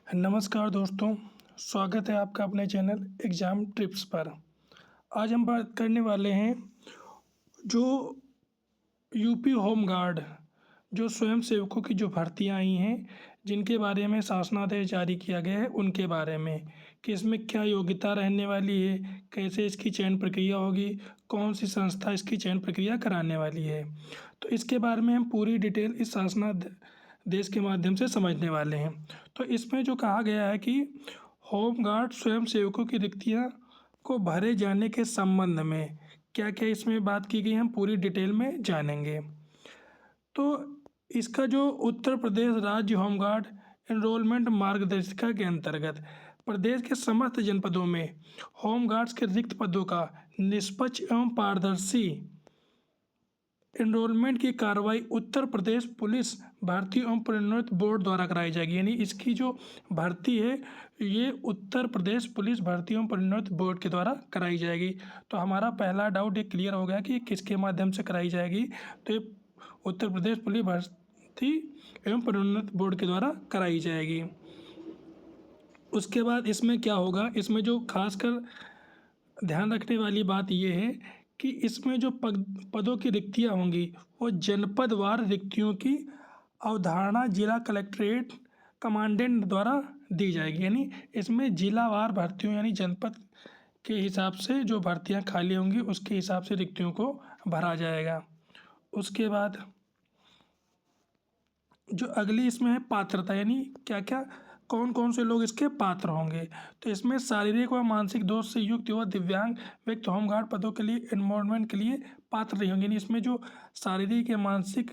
नमस्कार दोस्तों, स्वागत है आपका अपने चैनल एग्ज़ाम टिप्स पर। आज हम बात करने वाले हैं जो यूपी होम गार्ड जो स्वयंसेवकों की जो भर्तियां आई हैं, जिनके बारे में शासनादेश जारी किया गया है, उनके बारे में कि इसमें क्या योग्यता रहने वाली है, कैसे इसकी चयन प्रक्रिया होगी, कौन सी संस्था इसकी चयन प्रक्रिया कराने वाली है। तो इसके बारे में हम पूरी डिटेल इस शासनादेश के माध्यम से समझने वाले हैं। तो इसमें जो कहा गया है कि होम गार्ड स्वयंसेवकों की रिक्तियां को भरे जाने के संबंध में क्या क्या इसमें बात की गई, हम पूरी डिटेल में जानेंगे। तो इसका जो उत्तर प्रदेश राज्य होमगार्ड एनरोलमेंट मार्गदर्शिका के अंतर्गत प्रदेश के समस्त जनपदों में होमगार्ड्स के रिक्त पदों का निष्पक्ष एवं पारदर्शी एनरोलमेंट की कार्रवाई उत्तर प्रदेश पुलिस भर्ती एवं प्रोन्नति बोर्ड द्वारा कराई जाएगी। यानी इसकी जो भर्ती है ये उत्तर प्रदेश पुलिस भर्ती एवं प्रोन्नति बोर्ड के द्वारा कराई जाएगी। तो हमारा पहला डाउट ये क्लियर हो गया कि ये किसके माध्यम से कराई जाएगी। तो ये उत्तर प्रदेश पुलिस भर्ती एवं प्रोन्नति बोर्ड के द्वारा कराई जाएगी। उसके बाद इसमें क्या होगा, इसमें जो खासकर ध्यान रखने वाली बात ये है कि इसमें जो पदों की रिक्तियां होंगी वो जनपदवार रिक्तियों की अवधारणा जिला कलेक्ट्रेट कमांडेंट द्वारा दी जाएगी। यानी इसमें जिलावार भर्तियों यानी जनपद के हिसाब से जो भर्तियां खाली होंगी उसके हिसाब से रिक्तियों को भरा जाएगा। उसके बाद जो अगली इसमें है पात्रता, यानी क्या क्या कौन कौन से लोग इसके पात्र होंगे। तो इसमें शारीरिक व मानसिक दोष से युक्त व दिव्यांग व्यक्ति होमगार्ड पदों के लिए एनरोलमेंट के लिए पात्र नहीं होंगे। यानी इसमें जो शारीरिक या मानसिक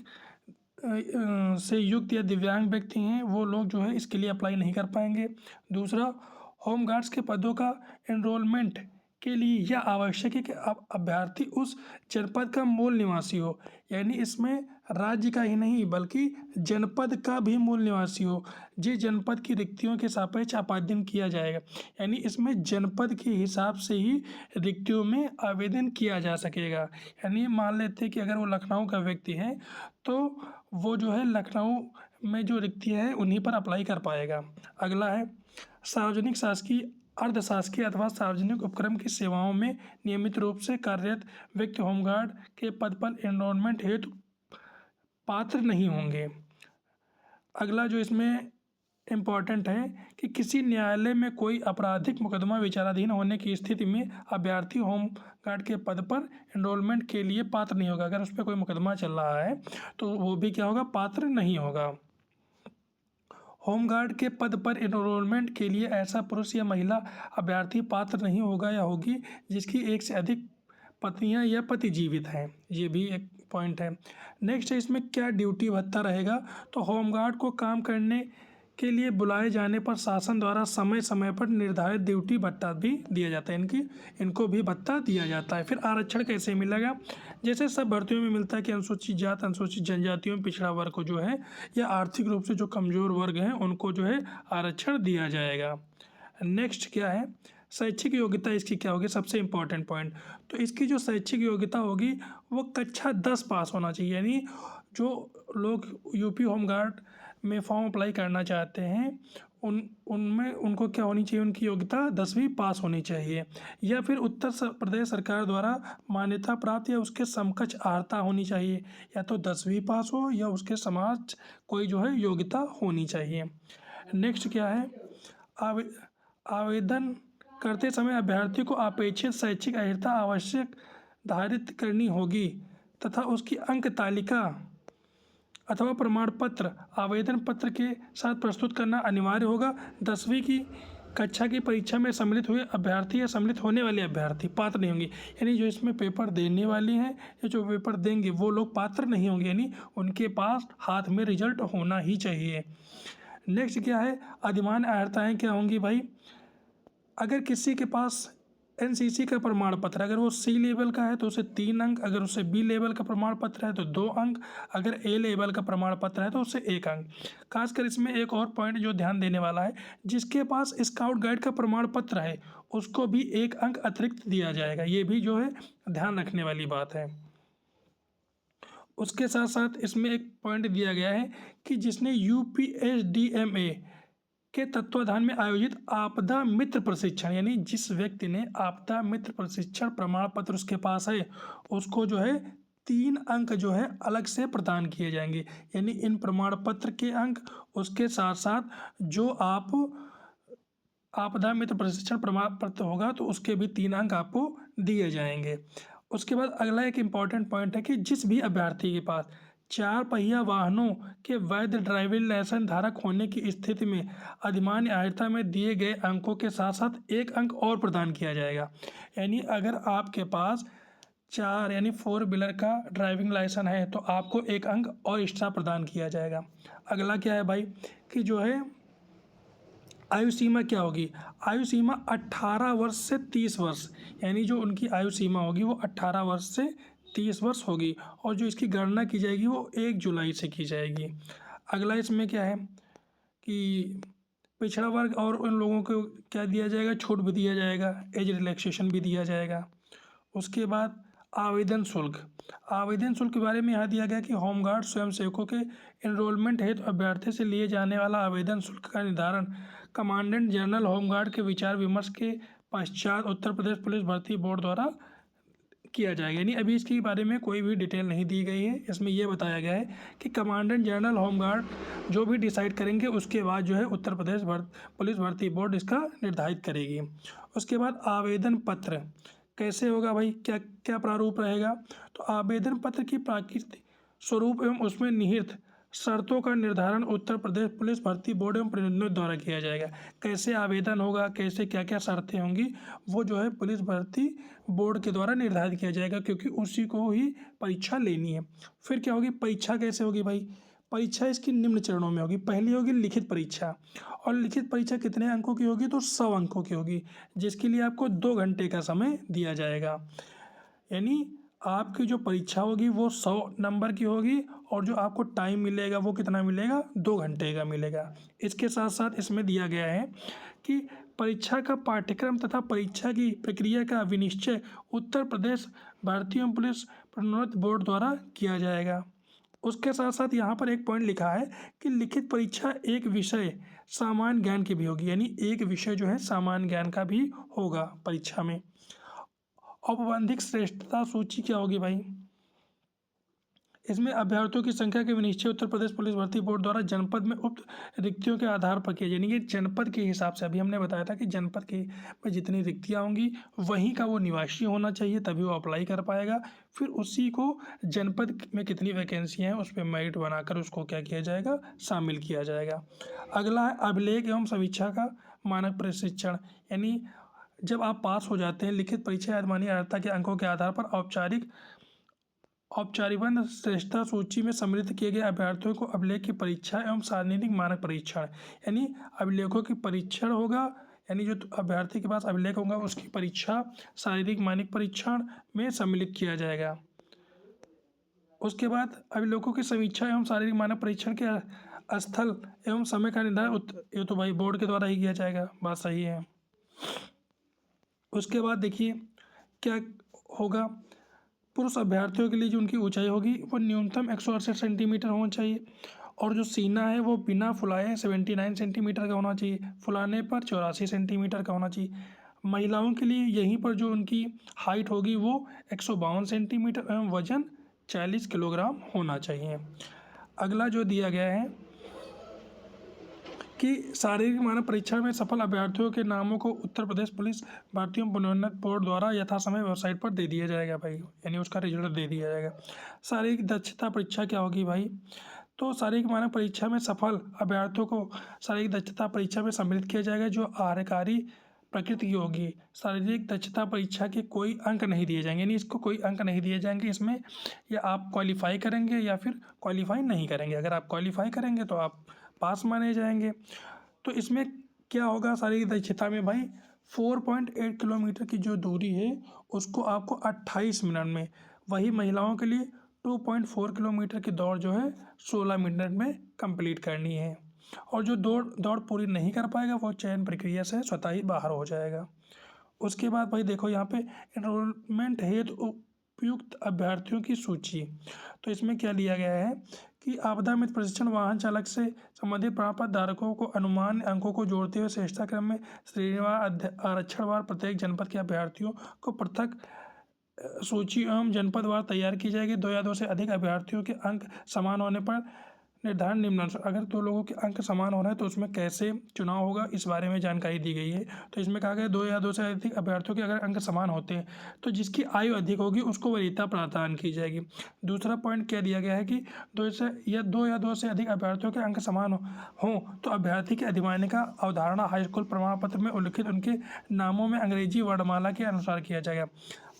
से युक्त या दिव्यांग व्यक्ति हैं वो लोग जो है इसके लिए अप्लाई नहीं कर पाएंगे। दूसरा, होमगार्ड्स के पदों का एनरोलमेंट के लिए यह आवश्यक है कि अभ्यर्थी उस जनपद का मूल निवासी हो। यानी इसमें राज्य का ही नहीं बल्कि जनपद का भी मूल निवासी हो। जिस जनपद की रिक्तियों के सापेक्ष आपादन किया जाएगा, यानी इसमें जनपद के हिसाब से ही रिक्तियों में आवेदन किया जा सकेगा। यानी मान लेते हैं कि अगर वो लखनऊ का व्यक्ति है तो वो जो है लखनऊ में जो रिक्तियाँ हैं उन्हीं पर अप्लाई कर पाएगा। अगला है सार्वजनिक शासकीय अर्धशासकीय अथवा सार्वजनिक उपक्रम की सेवाओं में नियमित रूप से कार्यरत व्यक्ति होमगार्ड के पद पर एनरोलमेंट हेतु पात्र नहीं होंगे। अगला जो इसमें इम्पॉर्टेंट है कि किसी न्यायालय में कोई आपराधिक मुकदमा विचाराधीन होने की स्थिति में अभ्यर्थी होमगार्ड के पद पर एनरोलमेंट के लिए पात्र नहीं होगा। अगर उस पर कोई मुकदमा चल रहा है तो वो भी क्या होगा, पात्र नहीं होगा। होमगार्ड के पद पर एनरोलमेंट के लिए ऐसा पुरुष या महिला अभ्यर्थी पात्र नहीं होगा या होगी जिसकी एक से अधिक पत्नियां या पति जीवित हैं। ये भी एक पॉइंट है। नेक्स्ट है इसमें क्या ड्यूटी भत्ता रहेगा। तो होमगार्ड को काम करने के लिए बुलाए जाने पर शासन द्वारा समय समय पर निर्धारित ड्यूटी भत्ता भी दिया जाता है। इनको भी भत्ता दिया जाता है। फिर आरक्षण कैसे मिलेगा, जैसे सब भर्तियों में मिलता है कि अनुसूचित जाति अनुसूचित जनजातियों पिछड़ा वर्ग को जो है या आर्थिक रूप से जो कमज़ोर वर्ग हैं उनको जो है आरक्षण दिया जाएगा। नेक्स्ट क्या है, शैक्षिक योग्यता इसकी क्या होगी, सबसे इम्पॉर्टेंट पॉइंट। तो इसकी जो शैक्षिक योग्यता होगी वो कक्षा 10 पास होना चाहिए। यानी जो लोग यूपी होमगार्ड में फॉर्म अप्लाई करना चाहते हैं उनमें उनको क्या होनी चाहिए, उनकी योग्यता 10वीं पास होनी चाहिए या फिर उत्तर प्रदेश सरकार द्वारा मान्यता प्राप्त या उसके समकक्ष अर्हता होनी चाहिए। या तो 10वीं पास हो या उसके समाज कोई जो है योग्यता होनी चाहिए। नेक्स्ट क्या है, आवेदन करते समय अभ्यर्थी को अपेक्षित शैक्षिक अर्हता आवश्यक धारित करनी होगी तथा उसकी अंक तालिका अथवा प्रमाण पत्र आवेदन पत्र के साथ प्रस्तुत करना अनिवार्य होगा। 10वीं की कक्षा की परीक्षा में सम्मिलित हुए अभ्यर्थी या सम्मिलित होने वाले अभ्यर्थी पात्र नहीं होंगे। यानी जो इसमें पेपर देने वाले हैं या जो पेपर देंगे वो लोग पात्र नहीं होंगे। यानी उनके पास हाथ में रिजल्ट होना ही चाहिए। नेक्स्ट क्या है, अधिमान्य अर्हताएँ क्या होंगी भाई। अगर किसी के पास एनसीसी का प्रमाण पत्र, अगर वो सी लेवल का है तो उसे 3 अंक, अगर उसे बी लेवल का प्रमाण पत्र है तो 2 अंक, अगर ए लेवल का प्रमाण पत्र है तो उसे 1 अंक। खासकर इसमें एक और पॉइंट जो ध्यान देने वाला है, जिसके पास स्काउट गाइड का प्रमाण पत्र है उसको भी 1 अंक अतिरिक्त दिया जाएगा। ये भी जो है ध्यान रखने वाली बात है। उसके साथ साथ इसमें एक पॉइंट दिया गया है कि जिसने UPSDMA के तत्वाधान में आयोजित आपदा मित्र प्रशिक्षण, यानी जिस व्यक्ति ने आपदा मित्र प्रशिक्षण प्रमाण पत्र उसके पास है, उसको जो है 3 अंक जो है अलग से प्रदान किए जाएंगे। यानी इन प्रमाण पत्र के अंक, उसके साथ साथ जो आप आपदा मित्र प्रशिक्षण प्रमाण पत्र होगा तो उसके भी 3 अंक आपको दिए जाएंगे। उसके बाद अगला एक इम्पॉर्टेंट पॉइंट है कि जिस भी अभ्यर्थी के पास 4 पहिया वाहनों के वैध ड्राइविंग लाइसेंस धारक होने की स्थिति में अधिमान्य आयता में दिए गए अंकों के साथ साथ 1 अंक और प्रदान किया जाएगा। यानी अगर आपके पास 4 यानी 4 व्हीलर का ड्राइविंग लाइसेंस है तो आपको 1 अंक और एक्स्ट्रा प्रदान किया जाएगा। अगला क्या है भाई कि जो है आयु सीमा क्या होगी? आयु सीमा 18 वर्ष से 30 वर्ष, यानी जो उनकी आयु सीमा होगी वो 18 वर्ष से 30 वर्ष होगी और जो इसकी गणना की जाएगी वो 1 जुलाई से की जाएगी। अगला इसमें क्या है कि पिछड़ा वर्ग और उन लोगों को क्या दिया जाएगा? छूट भी दिया जाएगा, एज रिलैक्सेशन भी दिया जाएगा। उसके बाद आवेदन शुल्क, आवेदन शुल्क के बारे में यहाँ दिया गया कि होमगार्ड स्वयंसेवकों के एनरोलमेंट हेतु अभ्यर्थी से लिए जाने वाला आवेदन शुल्क का निर्धारण कमांडेंट जनरल होमगार्ड के विचार विमर्श के पश्चात उत्तर प्रदेश पुलिस भर्ती बोर्ड द्वारा किया जाएगा। यानी अभी इसके बारे में कोई भी डिटेल नहीं दी गई है। इसमें यह बताया गया है कि कमांडेंट जनरल होमगार्ड जो भी डिसाइड करेंगे उसके बाद जो है उत्तर प्रदेश पुलिस भर्ती बोर्ड इसका निर्धारित करेगी। उसके बाद आवेदन पत्र कैसे होगा भाई, क्या क्या प्रारूप रहेगा? तो आवेदन पत्र की प्राकृतिक स्वरूप एवं उसमें निहित शर्तों का निर्धारण उत्तर प्रदेश पुलिस भर्ती बोर्ड एवं प्रतिनिधियों द्वारा किया जाएगा। कैसे आवेदन होगा, कैसे क्या क्या शर्तें होंगी, वो जो है पुलिस भर्ती बोर्ड के द्वारा निर्धारित किया जाएगा, क्योंकि उसी को ही परीक्षा लेनी है। फिर क्या होगी, परीक्षा कैसे होगी भाई? परीक्षा इसकी निम्न चरणों में होगी। पहली होगी लिखित परीक्षा, और लिखित परीक्षा कितने अंकों की होगी? तो 100 अंकों की होगी, जिसके लिए आपको 2 घंटे का समय दिया जाएगा। यानी आपकी जो परीक्षा होगी वो 100 नंबर की होगी और जो आपको टाइम मिलेगा वो कितना मिलेगा? 2 घंटे का मिलेगा। इसके साथ साथ इसमें दिया गया है कि परीक्षा का पाठ्यक्रम तथा परीक्षा की प्रक्रिया का विनिश्चय उत्तर प्रदेश भर्ती एवं पुलिस प्रोन्नति बोर्ड द्वारा किया जाएगा। उसके साथ साथ यहाँ पर एक पॉइंट लिखा है कि लिखित परीक्षा एक विषय सामान्य ज्ञान की भी होगी, यानी एक विषय जो है सामान्य ज्ञान का भी होगा परीक्षा में। औपबंधिक श्रेष्ठता सूची क्या होगी भाई? इसमें अभ्यर्थियों की संख्या के निश्चय उत्तर प्रदेश पुलिस भर्ती बोर्ड द्वारा जनपद में उक्त रिक्तियों के आधार पर किया, यानी कि जनपद के हिसाब से। अभी हमने बताया था कि जनपद के में जितनी रिक्तियाँ होंगी वहीं का वो निवासी होना चाहिए, तभी वो अप्लाई कर पाएगा। फिर उसी को जनपद में कितनी वैकेंसियाँ हैं उस पर मेरिट बनाकर उसको क्या किया जाएगा? शामिल किया जाएगा। अगला है अभिलेख एवं समीक्षा का मानक प्रशिक्षण, यानी जब आप पास हो जाते हैं लिखित परीक्षा अधिमान्य अर्हता के अंकों के आधार पर औपचारिक श्रेष्ठता सूची में सम्मिलित किए गए अभ्यर्थियों को अभिलेख की परीक्षा एवं शारीरिक मानक परीक्षण, यानी अभिलेखों की परीक्षण होगा, यानी जो अभ्यर्थी के पास अभिलेख होगा उसकी परीक्षा शारीरिक मानक परीक्षण में सम्मिलित किया जाएगा। उसके बाद अभिलेखों की समीक्षा एवं शारीरिक मानक परीक्षण के स्थल एवं समय का निर्धारण ये तो भाई बोर्ड के द्वारा ही किया जाएगा, बात सही है। उसके बाद देखिए क्या होगा, पुरुष अभ्यर्थियों के लिए जो उनकी ऊंचाई होगी वो न्यूनतम 168 सेंटीमीटर होना चाहिए, और जो सीना है वो बिना फुलाए 79 सेंटीमीटर का होना चाहिए, फुलाने पर 84 सेंटीमीटर का होना चाहिए। महिलाओं के लिए यहीं पर जो उनकी हाइट होगी वो 152 सेंटीमीटर एवं वजन 40 किलोग्राम होना चाहिए। अगला जो दिया गया है कि शारीरिक मानक परीक्षा में सफल अभ्यर्थियों के नामों को उत्तर प्रदेश पुलिस भर्ती एवं प्रोन्नति बोर्ड द्वारा यथासमय वेबसाइट पर दे दिया जाएगा भाई, यानी उसका रिजल्ट दे दिया जाएगा। शारीरिक दक्षता परीक्षा क्या होगी भाई? तो शारीरिक मानक परीक्षा में सफल अभ्यर्थियों को शारीरिक दक्षता परीक्षा में सम्मिलित किया जाएगा जो आहारकारी प्रकृति की होगी। शारीरिक दक्षता परीक्षा के कोई अंक नहीं दिए जाएंगे, यानी इसको कोई अंक नहीं दिए जाएंगे इसमें, या आप क्वालिफाई करेंगे या फिर क्वालिफाई नहीं करेंगे। अगर आप क्वालिफाई करेंगे तो आप पास माने जाएंगे। तो इसमें क्या होगा शारीरिक दक्षता में भाई? 4.8 किलोमीटर की जो दूरी है उसको आपको 28 मिनट में, वही महिलाओं के लिए 2.4 किलोमीटर की दौड़ जो है 16 मिनट में कंप्लीट करनी है, और जो दौड़ पूरी नहीं कर पाएगा वो चयन प्रक्रिया से स्वतः ही बाहर हो जाएगा। उसके बाद भाई देखो यहाँ पे एनरोलमेंट हेतु उपयुक्त अभ्यर्थियों की सूची, तो इसमें क्या लिया गया है कि आपदा मित्र प्रशिक्षण वाहन चालक से संबंधित प्रमाण पत्र धारकों को अनुमान अंकों को जोड़ते हुए श्रेष्ठता क्रम में श्रेणीवार आरक्षणवार प्रत्येक जनपद के अभ्यर्थियों को पृथक सूची एवं जनपदवार तैयार की जाएगी। 2 या 2 से अधिक अभ्यर्थियों के अंक समान होने पर निर्धारण निम्नानुसार। अगर 2 लोगों के अंक समान हो रहे हैं तो उसमें कैसे चुनाव होगा, इस बारे में जानकारी दी गई है। तो इसमें कहा गया 2 या 2 से अधिक अभ्यर्थियों के अगर अंक समान होते हैं तो जिसकी आयु अधिक होगी उसको वरीयता प्रदान की जाएगी। दूसरा पॉइंट क्या दिया गया है कि 2 या 2 से अधिक अभ्यर्थियों के अंक समान हों तो अभ्यर्थी की अधिमान्यता अवधारणा हाई स्कूल प्रमाण पत्र में उल्लिखित उनके नामों में अंग्रेजी वर्णमाला के अनुसार किया जाएगा।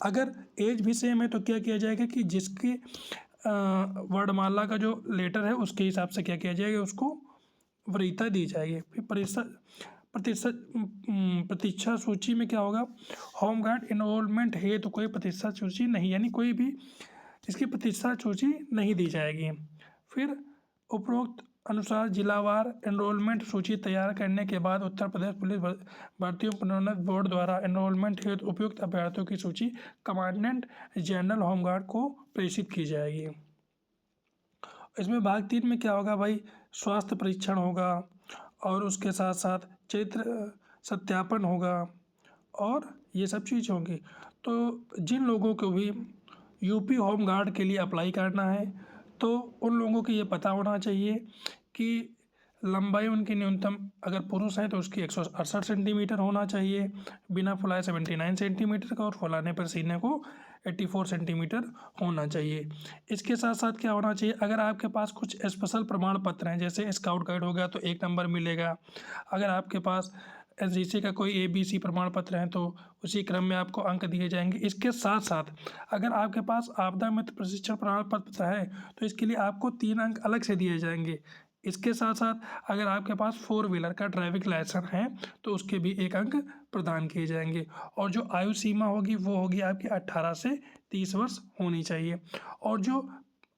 अगर एज भी सेम है तो क्या किया जाएगा कि जिसकी वर्णमाला का जो लेटर है उसके हिसाब से क्या किया जाएगा, उसको वरीयता दी जाएगी। फिर प्रतीक्षा सूची में क्या होगा, होमगार्ड एनरोलमेंट है तो कोई प्रतीक्षा सूची नहीं, यानी कोई भी इसकी प्रतीक्षा सूची नहीं दी जाएगी। फिर उपरोक्त अनुसार जिलावार एनरोलमेंट सूची तैयार करने के बाद उत्तर प्रदेश पुलिस भर्ती प्रोन्नत बोर्ड द्वारा एनरोलमेंट हेतु उपयुक्त अभ्यर्थियों की सूची कमांडेंट जनरल होमगार्ड को प्रेषित की जाएगी। इसमें भाग 3 में क्या होगा भाई, स्वास्थ्य परीक्षण होगा और उसके साथ साथ चरित्र सत्यापन होगा और ये सब चीज़ होंगी। तो जिन लोगों को भी यूपी होमगार्ड के लिए अप्लाई करना है तो उन लोगों को ये पता होना चाहिए कि लंबाई उनकी न्यूनतम, अगर पुरुष हैं तो उसकी 168 सेंटीमीटर होना चाहिए, बिना फुलाए 79 सेंटीमीटर का और फुलाने पर सीने को 84 सेंटीमीटर होना चाहिए। इसके साथ साथ क्या होना चाहिए, अगर आपके पास कुछ स्पेशल प्रमाण पत्र हैं जैसे स्काउट गाइड हो गया तो 1 नंबर मिलेगा। अगर आपके पास एसजीसी का कोई ABC प्रमाण पत्र है तो उसी क्रम में आपको अंक दिए जाएंगे। इसके साथ साथ अगर आपके पास आपदा मित्र प्रशिक्षण प्रमाण पत्र है तो इसके लिए आपको 3 अंक अलग से दिए जाएंगे। इसके साथ साथ अगर आपके पास 4 व्हीलर का ड्राइविंग लाइसेंस है तो उसके भी 1 अंक प्रदान किए जाएंगे। और जो आयु सीमा होगी वो होगी आपकी 18 से 30 वर्ष होनी चाहिए। और जो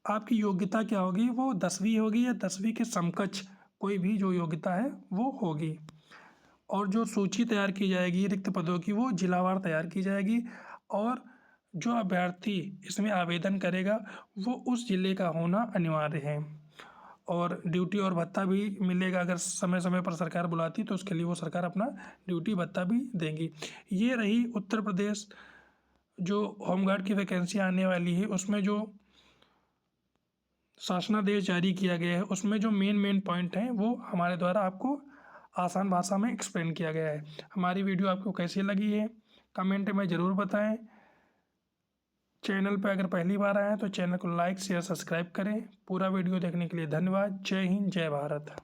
आपकी योग्यता क्या होगी, वो 10वीं होगी या 10वीं के समकक्ष कोई भी जो योग्यता है वो होगी। और जो सूची तैयार की जाएगी रिक्त पदों की वो जिलावार तैयार की जाएगी और जो अभ्यर्थी इसमें आवेदन करेगा वो उस जिले का होना अनिवार्य है। और ड्यूटी और भत्ता भी मिलेगा, अगर समय समय पर सरकार बुलाती तो उसके लिए वो सरकार अपना ड्यूटी भत्ता भी देंगी। ये रही उत्तर प्रदेश जो होमगार्ड की वैकेंसी आने वाली है उसमें जो शासनादेश जारी किया गया है उसमें जो मेन पॉइंट हैं वो हमारे द्वारा आपको आसान भाषा में एक्सप्लेन किया गया है। हमारी वीडियो आपको कैसी लगी है कमेंट में ज़रूर बताएं। चैनल पर अगर पहली बार आए हैं तो चैनल को लाइक शेयर सब्सक्राइब करें। पूरा वीडियो देखने के लिए धन्यवाद। जय हिंद, जय भारत।